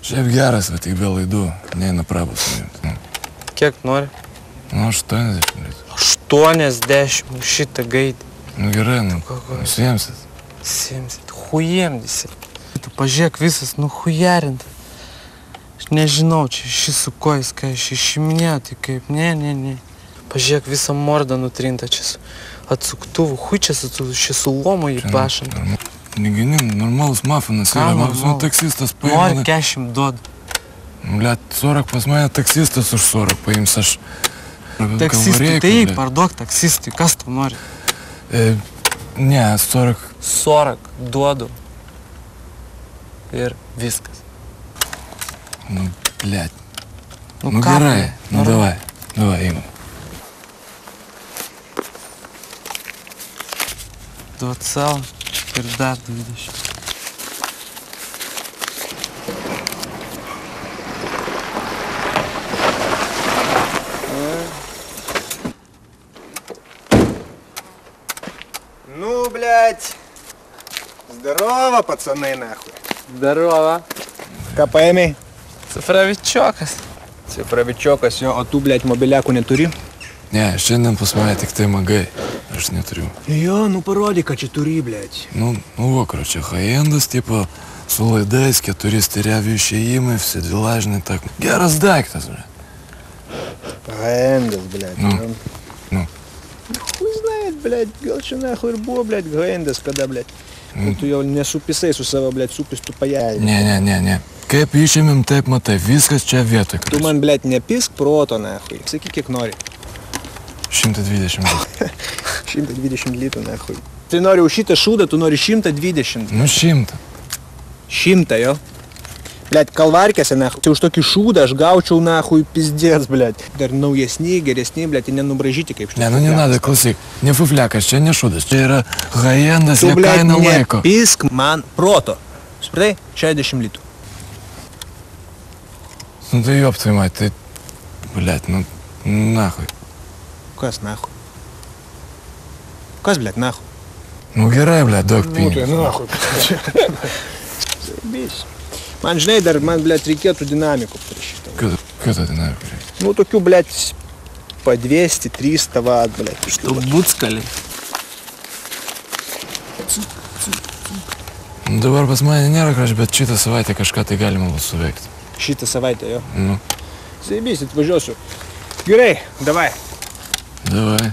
Šiaip geras, bet tik be laidų. Neina prabus. Kiek nori? Nu, 80 litų. 80 šitą gaidį. Nu gerai, nu, nusiemsit. Simsit, hujemdisi. Tu pažiūrėk visas, nu hujarint. Aš nežinau, čia šis su kojais, ką aš išiminėjau, tai kaip, ne. Pažiūrėk, visą mordą nutrinta čia su atsuktuvu, hučias šis su lomu jį pašant. Negini, normalus mafinas yra, man taksistas paima. Nori 40 duodu. Blet, 40 pas mane taksistas už 40 paims, aš... Taksistui, tai parduok taksistui, kas tu nori? Ne, 40. 40 duodu. Ir viskas. Nu, blet. Nu gerai, nu davai, imam. Duot savo ir dar 20. Ну, блядь. Здорово, пацаны, нахуй. Здорово. Ką paėmei? Cifravičiokas. Cifravičiokas, jo, o tu, blядь, mobiliakų neturi? Ne, šiandien pas mane tik tai magai. Aš neturiu. Jo, nu parodyk, kad čia turi, blядь. Ну, короче, хай-энdas, типа, su laidais, 4 steriavių išėjimai, visi dvilažiniai, так. Geras daiktas, blядь. Хай-энdas, блядь. Ну. Хуй знает, блядь, gal čia nahуй ir buvo, blядь, хай-энdas, kada, blядь. Tu jau nesupisai su savo, blядь, supis tu pajai. Ne. Kaip išėmėm, taip matai, viskas čia vietoj. Tu man, blядь, nepisk proto, nahуй. Sakyk, kiek nori. 120 litų. 120 litų, nahуй. Tai nori už šitą šūdą, tu nori 120. Nu, 100. 100, jo? Блядь, kalvarkėse, nahуй. Tai už tokį šūdą aš gaučiau, nahуй, pizdėts, blядь. Dar naujesni, geresni, blядь, tai nenubražyti kaip šitą. Ne, nu nenada, klausyk. Ne fufliakas, čia ne šūdas. Čia yra high-endas, ne kaina laiko. Tu, blядь, nepisk man proto. Supratai? 60 litų. Nu tai joptvimai, tai... Blядь, nu... Nahуй. Kas, nahуй? Kas, blядь, nahуй? Nu gerai, blядь, daug pinigus. Nu tai nahуй. Zaibys. Man, žinai, dar man, blядь, reikėtų dinamikų prie šitą. Kada dinamikų reikia? Nu, tokių, blядь, po 200-300 vat, blядь. Что буцкали. Dabar pas mane nėra kažkas, bet šitą savaitę kažką tai galima bus suveikti. Šitą savaitę, jo? Nu. Zaibys, atvažiuosiu. Gerai, davai. Davai.